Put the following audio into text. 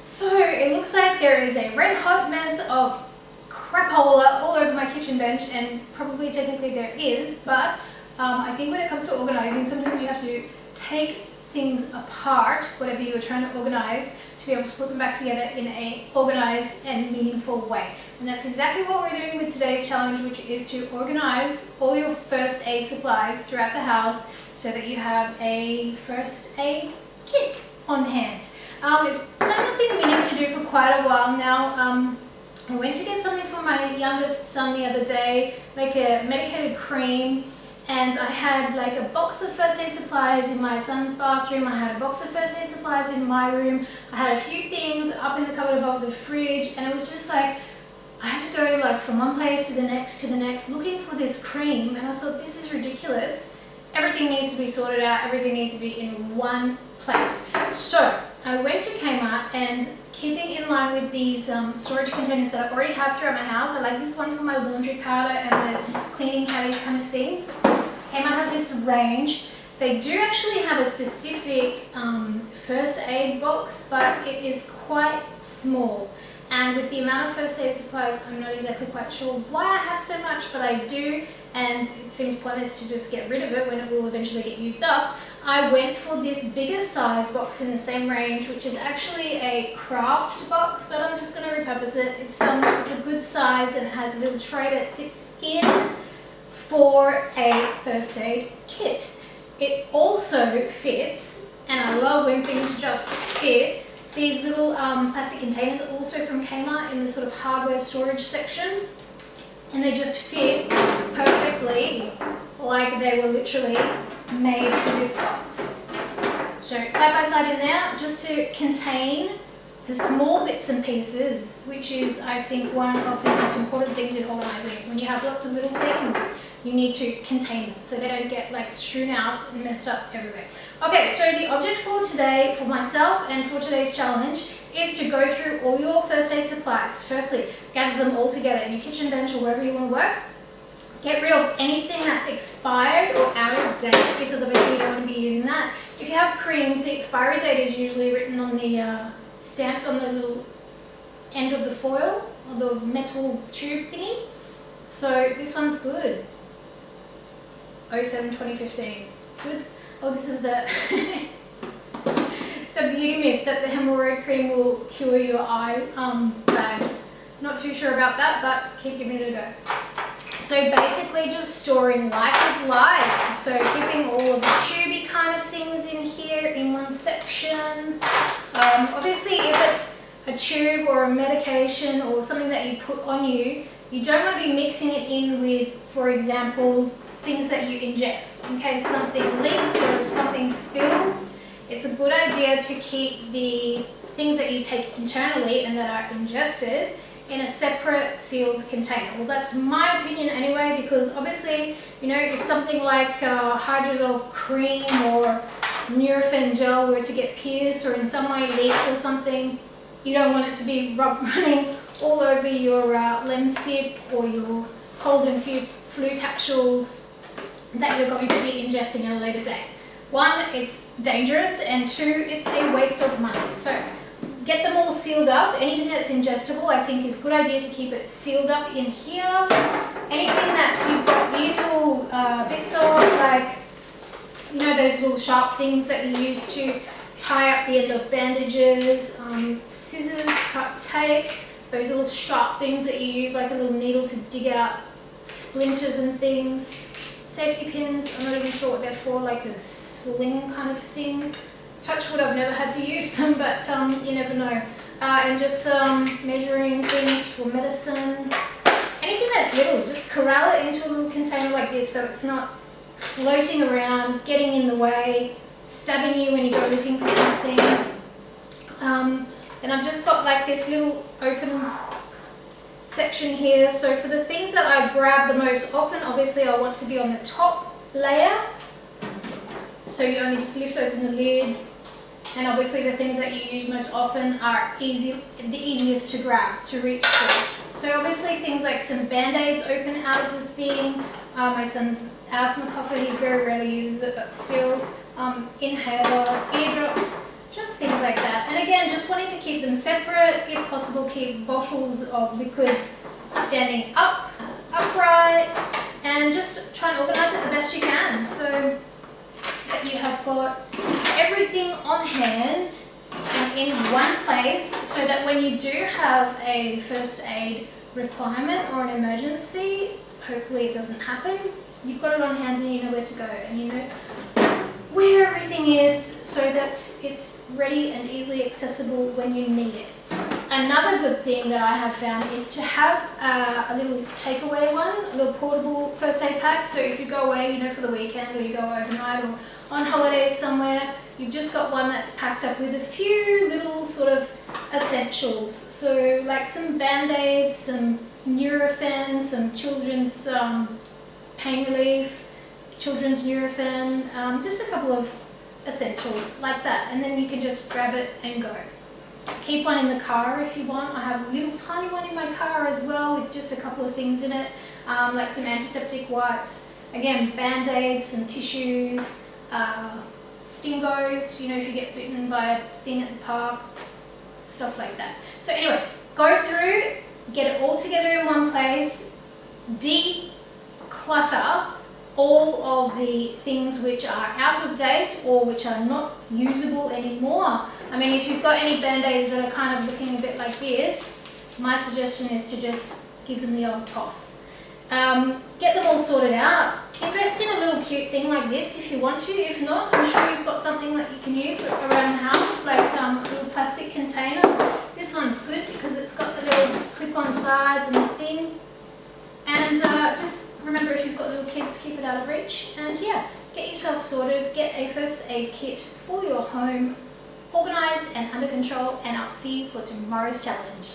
So it looks like there is a red hot mess of crapola all over my kitchen bench, and probably technically there is, but I think when it comes to organizing, sometimes you have to take things apart, whatever you're trying to organize, to be able to put them back together in a organized and meaningful way. And that's exactly what we're doing with today's challenge, which is to organize all your first aid supplies throughout the house so that you have a first aid kit on hand. It's something we need to do for quite a while now. I went to get something for my youngest son the other day, like a medicated cream, and I had like a box of first aid supplies in my son's bathroom. I had a box of first aid supplies in my room. I had a few things up in the cupboard above the fridge, and it was just like I had to go like from one place to the next looking for this cream, and I thought, this is ridiculous. Everything needs to be sorted out, everything needs to be in one place. So I went to Kmart, and keeping in line with these storage containers that I already have throughout my house, I like this one for my laundry powder and the cleaning caddies kind of thing. Kmart have this range. They do actually have a specific first aid box, but it is quite small. And with the amount of first aid supplies, I'm not exactly quite sure why I have so much, but I do, and it seems pointless to just get rid of it when it will eventually get used up. I went for this bigger size box in the same range, which is actually a craft box, but I'm just going to repurpose it. It's a good size, and it has a little tray that sits in for a first aid kit. It also fits, and I love when things just fit, these little plastic containers, also from Kmart, in the sort of hardware storage section, and they just fit perfectly, like they were literally made for this box. So side by side in there, just to contain the small bits and pieces, which is, I think, one of the most important things in organizing. When you have lots of little things, you need to contain them so they don't get like strewn out and messed up everywhere. Okay, so the object for today, for myself and for today's challenge, is to go through all your first aid supplies. Firstly, gather them all together in your kitchen bench or wherever you want to work. Get rid of anything that's expired or out of date, because obviously you don't want to be using that. If you have creams, the expiry date is usually written on the, stamped on the little end of the foil, or the metal tube thingy. So this one's good. 07-2015. Good. Oh, this is the the beauty myth that the hemorrhoid cream will cure your eye bags. Not too sure about that, but keep giving it a go. So basically just storing like with like. So keeping all of the tubey kind of things in here in one section. Obviously if it's a tube or a medication or something that you put on you, you don't want to be mixing it in with, for example, things that you ingest. In case something leaks or if something spills, it's a good idea to keep the things that you take internally and that are ingested in a separate sealed container. Well, that's my opinion anyway, because obviously, you know, if something like hydrosol cream or Nurofen gel were to get pierced or in some way leak or something, you don't want it to be running all over your Lemsip or your cold and flu capsules that you're going to be ingesting at a later date. One, it's dangerous, and two, it's a waste of money. So get them all sealed up. Anything that's ingestible, I think, is a good idea to keep it sealed up in here. Anything that you've got useful bits of, like, you know, those little sharp things that you use to tie up the end of bandages, scissors, cut tape, those little sharp things that you use, like a little needle to dig out splinters and things. Safety pins, I'm not even sure what they're for, like a sling kind of thing. Touch wood, I've never had to use them, but you never know. And just measuring things for medicine. Anything that's little, just corral it into a little container like this so it's not floating around, getting in the way, stabbing you when you go looking for something. And I've just got like this little open section here. So for the things that I grab the most often, obviously I want to be on the top layer. So you only just lift open the lid, and obviously the things that you use most often are the easiest to grab, to reach for. So obviously things like some band-aids open out of the thing. My son's asthma puffer, he very rarely uses it, but still. Inhaler, eardrops, just things like that. And again, just wanting to keep them separate. If possible, keep bottles of liquids standing upright, and just try and organise it the best you can, so that you have got everything on hand and in one place, so that when you do have a first aid requirement or an emergency, hopefully it doesn't happen, you've got it on hand and you know where to go and you know where everything is, so that it's ready and easily accessible when you need it. Another good thing that I have found is to have a little takeaway one, a little portable first aid pack. So if you go away, you know, for the weekend, or you go overnight or on holidays somewhere, you've just got one that's packed up with a few little sort of essentials. So like some Band-Aids, some Nurofen, some children's pain relief, children's Nurofen, just a couple of essentials like that, and then you can just grab it and go. Keep one in the car if you want. I have a little tiny one in my car as well, with just a couple of things in it, like some antiseptic wipes, again Band-Aids, some tissues, Stingos, you know, if you get bitten by a thing at the park, stuff like that. So anyway, go through, get it all together in one place, declutter all of the things which are out of date or which are not usable anymore. I mean, if you've got any Band-Aids that are kind of looking a bit like this, my suggestion is to just give them the old toss. Get them all sorted out. Invest in a little cute thing like this if you want to. If not, I'm sure you've got something that you can use around the house, like a little plastic container. This one's good because it's got the little clip-on sides and the thing. And just remember, if you've got little kids, keep it out of reach. And yeah, get yourself sorted, get a first aid kit for your home, organised and under control, and I'll see you for tomorrow's challenge.